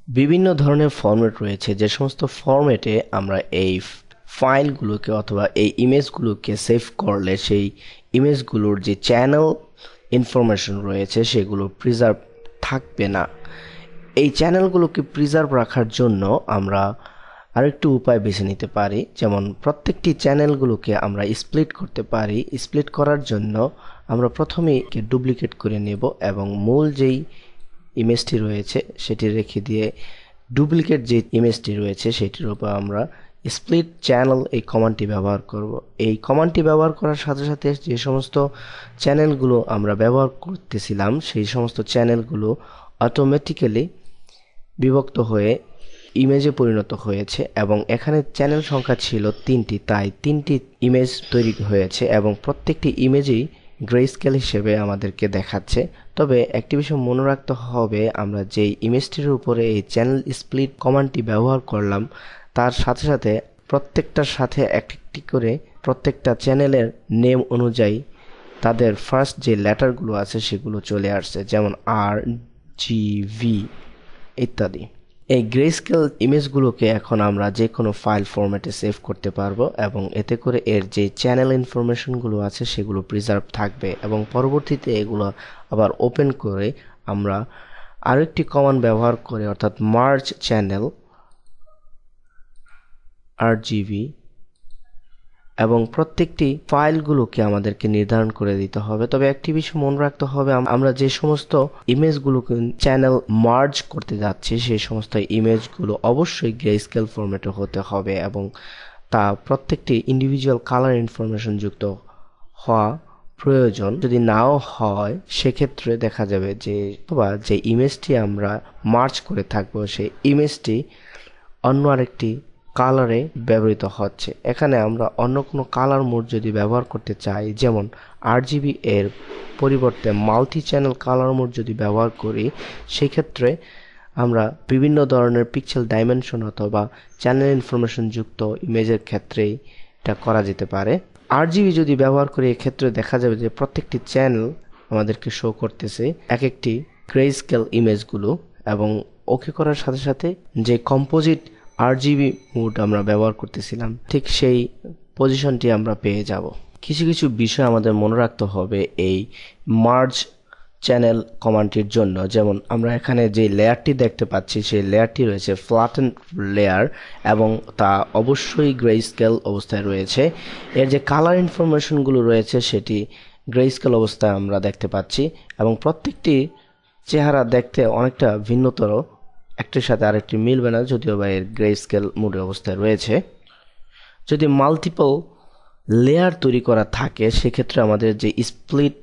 বিভিন্ন ধরনের ফরম্যাট রয়েছে, যে সমস্ত ফরম্যাটে আমরা এই ফাইলগুলোকে অথবা এই ইমেজগুলোকে সেভ করলে সেই ইমেজগুলোর যে চ্যানেল ইনফরমেশন রয়েছে সেগুলো প্রিজার্ভ থাকবে না। এই চ্যানেলগুলোকে প্রিজার্ভ রাখার জন্য আমরা আরেকটু উপায় বেছে নিতে পারি, যেমন প্রত্যেকটি চ্যানেলগুলোকে আমরা স্প্লিট করতে পারি। স্প্লিট করার জন্য আমরা প্রথমেই ডুপ্লিকেট করে নেব এবং মূল যেই ইমেজটি রয়েছে সেটি রেখে দিয়ে ডুপ্লিকেট যে ইমেজটি রয়েছে সেটির উপর আমরা স্প্লিট চ্যানেল এই কমান্ডটি ব্যবহার করব। এই কমান্ডটি ব্যবহার করার সাথে সাথে যে সমস্ত চ্যানেলগুলো আমরা ব্যবহার করতেছিলাম সেই সমস্ত চ্যানেলগুলো অটোমেটিক্যালি বিভক্ত হয়ে ইমেজে পরিণত হয়েছে এবং এখানে চ্যানেল সংখ্যা ছিল 3টি, তাই 3টি ইমেজ তৈরি হয়েছে এবং প্রত্যেকটি ইমেজেই গ্রে স্কেল হিসেবে আমাদেরকে দেখাচ্ছে। তবে একটি বিষয় মনে রাখতে হবে, আমরা যেই ইমেজটির উপরে এই চ্যানেল স্প্লিট কমান্ডটি ব্যবহার করলাম তার সাথে সাথে প্রত্যেকটার সাথে একটি করে প্রত্যেকটা চ্যানেলের নেম অনুযায়ী তাদের ফার্স্ট যে লেটারগুলো আছে সেগুলো চলে আসছে, যেমন RGV ইত্যাদি। এই গ্রেস্কেল ইমেজগুলোকে এখন আমরা যে কোনো ফাইল ফরম্যাটে সেভ করতে পারবো এবং এতে করে এর যে চ্যানেল ইনফরমেশনগুলো আছে সেগুলো প্রিজার্ভ থাকবে এবং পরবর্তীতে এগুলো আবার ওপেন করে আমরা আরেকটি কমান্ড ব্যবহার করে অর্থাৎ মার্জ চ্যানেল RGB এবং প্রত্যেকটি ফাইলগুলোকে আমাদেরকে নির্ধারণ করে দিতে হবে। তবে একটি বিষয় মনে রাখতে হবে, আমরা যে সমস্ত ইমেজগুলোকে চ্যানেল মার্জ করতে যাচ্ছি সেই সমস্ত ইমেজগুলো অবশ্যই গ্রেস্কেল ফরম্যাটে হতে হবে এবং তা প্রত্যেকটি ইন্ডিভিজুয়াল কালার ইনফরমেশন যুক্ত হওয়া প্রয়োজন। যদি নাও হয় সেক্ষেত্রে দেখা যাবে যে ইমেজটি আমরা মার্জ করে থাকবো সেই ইমেজটি অন্য আরেকটি কালারে ব্যবহৃত হচ্ছে। এখানে আমরা অন্য কোনো কালার মোড যদি ব্যবহার করতে চাই, যেমন RGB এর পরিবর্তে মাল্টি চ্যানেল কালার মোড যদি ব্যবহার করি, সেক্ষেত্রে আমরা বিভিন্ন ধরনের পিক্সেল ডাইমেনশন অথবা চ্যানেল ইনফরমেশন যুক্ত ইমেজের ক্ষেত্রেই এটা করা যেতে পারে। RGB যদি ব্যবহার করি এক্ষেত্রে দেখা যাবে যে প্রত্যেকটি চ্যানেল আমাদেরকে শো করতেছে এক একটি গ্রেস্কেল ইমেজগুলো এবং ওকে করার সাথে সাথে যে কম্পোজিট RGB মোড আমরা ব্যবহার করতেছিলাম ঠিক সেই পজিশনটি আমরা পেয়ে যাব। কিছু কিছু বিষয় আমাদের মনে রাখতে হবে এই মার্জ চ্যানেল কমান্ডটির জন্য, যেমন আমরা এখানে যে লেয়ারটি দেখতে পাচ্ছি সেই লেয়ারটি রয়েছে ফ্ল্যাটেন লেয়ার এবং তা অবশ্যই গ্রে স্কেল অবস্থায় রয়েছে। এর যে কালার ইনফরমেশনগুলো রয়েছে সেটি গ্রে স্কেল অবস্থায় আমরা দেখতে পাচ্ছি এবং প্রত্যেকটি চেহারা দেখতে অনেকটা ভিন্নতর, একটির সাথে আরেকটি মিলবে না, যদিও বা এর গ্রে স্কেল মোডের অবস্থায় রয়েছে। যদি মাল্টিপল লেয়ার তৈরি করা থাকে সেক্ষেত্রে আমাদের যে স্প্লিট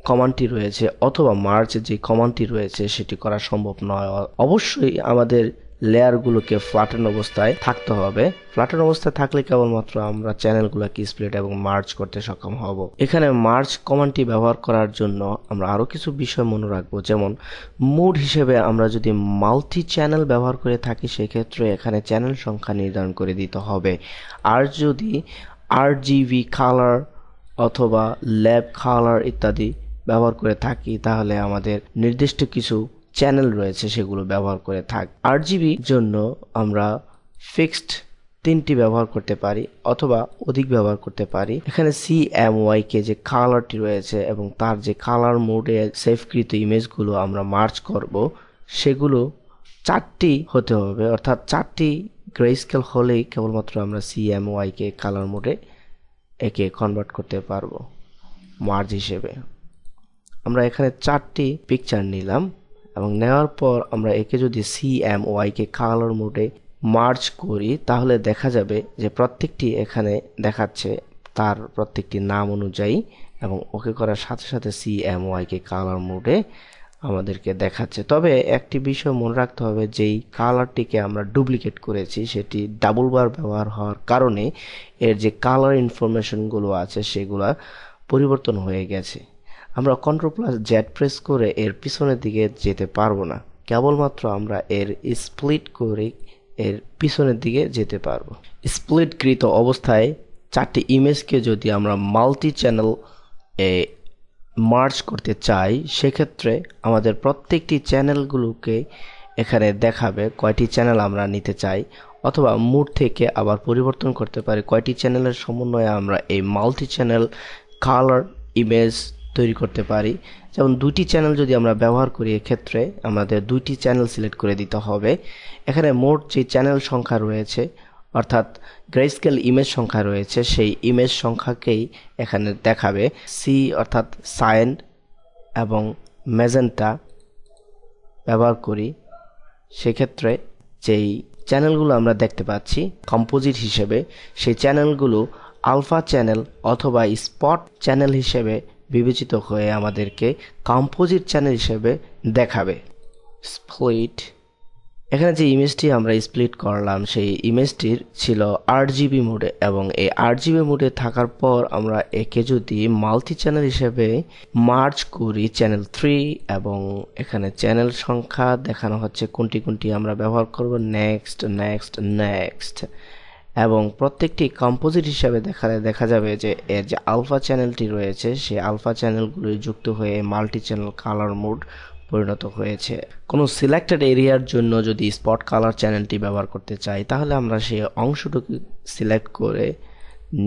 কমান্ডটি রয়েছে অথবা মার্জ যে কমান্ডটি রয়েছে সেটি করা সম্ভব নয়। অবশ্যই আমাদের লেয়ারগুলোকে ফ্ল্যাটেন অবস্থায় থাকতে হবে। ফ্ল্যাটেন অবস্থায় থাকলে কেবলমাত্র আমরা চ্যানেলগুলোকে স্প্লিট এবং মার্জ করতে সক্ষম হব। এখানে মার্জ কমান্ডটি ব্যবহার করার জন্য আমরা আরও কিছু বিষয় মনে রাখবো, যেমন মোড হিসেবে আমরা যদি মাল্টি চ্যানেল ব্যবহার করে থাকি সেক্ষেত্রে এখানে চ্যানেল সংখ্যা নির্ধারণ করে দিতে হবে। আর যদি RGB কালার অথবা ল্যাব কালার ইত্যাদি ব্যবহার করে থাকি তাহলে আমাদের নির্দিষ্ট কিছু চ্যানেল রয়েছে সেগুলো ব্যবহার করে থাক। RGB জন্য আমরা ফিক্সড 3টি ব্যবহার করতে পারি অথবা অধিক ব্যবহার করতে পারি। এখানে CMYK যে কালারটি রয়েছে এবং তার যে কালার মোডে সেভকৃত ইমেজগুলো আমরা মার্জ করব সেগুলো 4টি হতে হবে, অর্থাৎ 4টি গ্রেস্কেল হলেই কেবলমাত্র আমরা CMYK কালার মোডে একে কনভার্ট করতে পারবো মার্জ হিসেবে। আমরা এখানে 4টি পিকচার নিলাম এবং নেওয়ার পর আমরা একে যদি CMYK কালার মোডে মার্জ করি তাহলে দেখা যাবে যে প্রত্যেকটি এখানে দেখাচ্ছে তার প্রত্যেকটি নাম অনুযায়ী এবং ওকে করার সাথে সাথে CMYK কালার মোডে আমাদেরকে দেখাচ্ছে। তবে একটি বিষয় মনে রাখতে হবে, যেই কালারটিকে আমরা ডুপ্লিকেট করেছি সেটি ডাবল বার ব্যবহার হওয়ার কারণে এর যে কালার ইনফরমেশনগুলো আছে সেগুলো পরিবর্তন হয়ে গেছে। আমরা Ctrl+Z প্রেস করে এর পিছনের দিকে যেতে পারবো না, কেবলমাত্র আমরা এর স্প্লিট করে এর পিছনের দিকে যেতে পারবো। স্প্লিটকৃত অবস্থায় 4টি ইমেজকে যদি আমরা মাল্টি চ্যানেল মার্জ করতে চাই সেক্ষেত্রে আমাদের প্রত্যেকটি চ্যানেলগুলোকে এখানে দেখাবে কয়টি চ্যানেল আমরা নিতে চাই, অথবা মুড থেকে আবার পরিবর্তন করতে পারি কয়টি চ্যানেলের সমন্বয়ে আমরা এই মাল্টি চ্যানেল কালার ইমেজ তৈরি করতে পারি। যেমন 2টি চ্যানেল যদি আমরা ব্যবহার করি, এক্ষেত্রে আমাদের 2টি চ্যানেল সিলেক্ট করে দিতে হবে। এখানে মোট যে চ্যানেল সংখ্যা রয়েছে, অর্থাৎ গ্রেস্কেল ইমেজ সংখ্যা রয়েছে, সেই ইমেজ সংখ্যাকেই এখানে দেখাবে। সি অর্থাৎ সাইন এবং ম্যাজেন্টা ব্যবহার করি, সেক্ষেত্রে যেই চ্যানেলগুলো আমরা দেখতে পাচ্ছি কম্পোজিট হিসেবে, সেই চ্যানেলগুলো আলফা চ্যানেল অথবা স্পট চ্যানেল হিসেবে বিবেচিত হয়ে আমাদেরকে কম্পোজিট চ্যানেল হিসেবে দেখাবে। স্প্লিট, এখানে যে ইমেজটি আমরা স্প্লিট করলাম সেই ইমেজটির ছিল RGB মোডে, এবং এই RGB মোডে থাকার পর আমরা একে যদি মাল্টি চ্যানেল হিসেবে মার্জ করি চ্যানেল 3, এবং এখানে চ্যানেল সংখ্যা দেখানো হচ্ছে কোনটি কোনটি আমরা ব্যবহার করব, নেক্সট নেক্সট নেক্সট, এবং প্রত্যেকটি কম্পোজিট হিসাবে দেখা যাবে যে এর যে আলফা চ্যানেলটি রয়েছে সেই আলফা চ্যানেলগুলি যুক্ত হয়ে মাল্টি চ্যানেল কালার মোড পরিণত হয়েছে। কোনো সিলেক্টেড এরিয়ার জন্য যদি স্পট কালার চ্যানেলটি ব্যবহার করতে চাই, তাহলে আমরা সেই অংশটুকু সিলেক্ট করে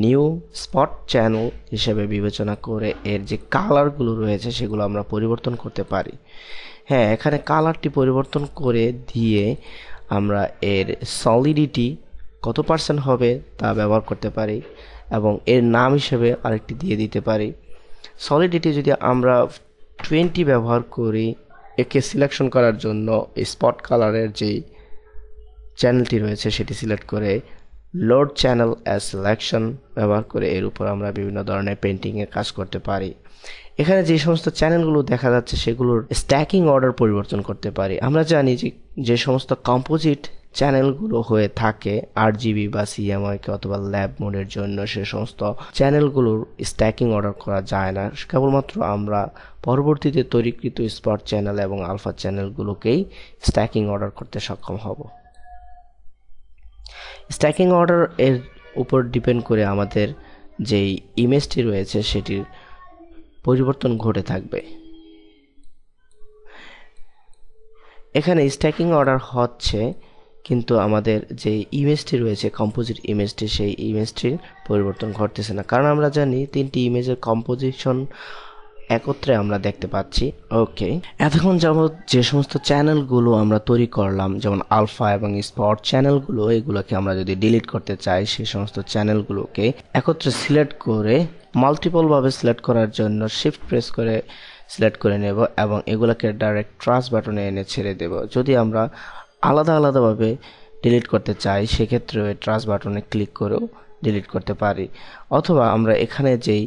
নিউ স্পট চ্যানেল হিসেবে বিবেচনা করে এর যে কালারগুলো রয়েছে সেগুলো আমরা পরিবর্তন করতে পারি। হ্যাঁ, এখানে কালারটি পরিবর্তন করে দিয়ে আমরা এর সলিডিটি কত পার্সেন্ট হবে তা ব্যবহার করতে পারি, এবং এর নাম হিসেবে আরেকটি দিয়ে দিতে পারি। সলিডিটি যদি আমরা 20 ব্যবহার করি, একে সিলেকশন করার জন্য স্পট কালারের যে চ্যানেলটি রয়েছে সেটি সিলেক্ট করে লোড চ্যানেল অ্যাজ সিলেকশন ব্যবহার করে এর উপর আমরা বিভিন্ন ধরনের পেন্টিংয়ের কাজ করতে পারি। এখানে যে সমস্ত চ্যানেলগুলো দেখা যাচ্ছে সেগুলোর স্ট্যাকিং অর্ডার পরিবর্তন করতে পারি। আমরা জানি যে সমস্ত কম্পোজিট চ্যানেলগুলো হয়ে থাকে RGB বা CMYK অথবা ল্যাব মোডের জন্য, সে সমস্ত চ্যানেলগুলোর স্ট্যাকিং অর্ডার করা যায় না। কেবলমাত্র আমরা পরবর্তীতে তৈরিকৃত স্পট চ্যানেল এবং আলফা চ্যানেলগুলোকেই স্ট্যাকিং অর্ডার করতে সক্ষম হব। স্ট্যাকিং অর্ডার এর উপর ডিপেন্ড করে আমাদের যেই ইমেজটি রয়েছে সেটির পরিবর্তন ঘটে থাকবে। এখানে স্ট্যাকিং অর্ডার হচ্ছে, কিন্তু আমাদের যে ইমেজটি রয়েছে কম্পোজিট ইমেজটি, সেই ইমেজটির পরিবর্তন ঘটতেছে না, কারণ আমরা জানি 3টি ইমেজের কম্পোজিশন একত্রে আমরা দেখতে পাচ্ছি। ওকে, এতক্ষণ যাবত যে সমস্ত চ্যানেলগুলো আমরা তৈরি করলাম, যেমন আলফা এবং স্পট চ্যানেলগুলো, এগুলোকে আমরা যদি ডিলিট করতে চাই, সেই সমস্ত চ্যানেলগুলোকে একত্রে সিলেক্ট করে মাল্টিপল ভাবে সিলেক্ট করার জন্য শিফট প্রেস করে সিলেক্ট করে নেব, এবং এগুলোকে ডাইরেক্ট ট্রাস বাটনে এনে ছেড়ে দেব। যদি আমরা আলাদা আলাদাভাবে ডিলিট করতে চাই, সেক্ষেত্রে ট্রাস বাটনে ক্লিক করেও ডিলিট করতে পারি, অথবা আমরা এখানে যেই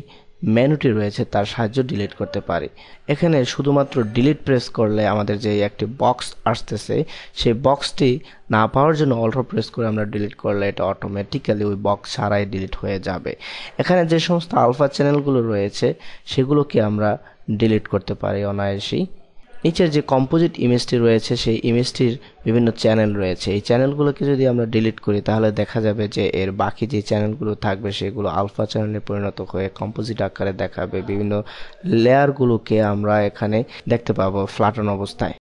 মেনুটি রয়েছে তার সাহায্যে ডিলিট করতে পারি। এখানে শুধুমাত্র ডিলিট প্রেস করলে আমাদের যে একটি বক্স আসতেছে, সেই বক্সটি না পাওয়ার জন্য অল্ট প্রেস করে আমরা ডিলিট করলে এটা অটোমেটিক্যালি ওই বক্স ছাড়াই ডিলিট হয়ে যাবে। এখানে যে সমস্ত আলফা চ্যানেলগুলো রয়েছে সেগুলোকে আমরা ডিলিট করতে পারি অনায়াসেই। নিচের যে কম্পোজিট ইমেজটি রয়েছে সেই ইমেজটির বিভিন্ন চ্যানেল রয়েছে, এই চ্যানেলগুলোকে যদি আমরা ডিলিট করি তাহলে দেখা যাবে যে এর বাকি যে চ্যানেলগুলো থাকবে সেগুলো আলফা চ্যানেলে পরিণত হয়ে কম্পোজিট আকারে দেখাবে। বিভিন্ন লেয়ারগুলোকে আমরা এখানে দেখতে পাবো ফ্ল্যাটন অবস্থায়।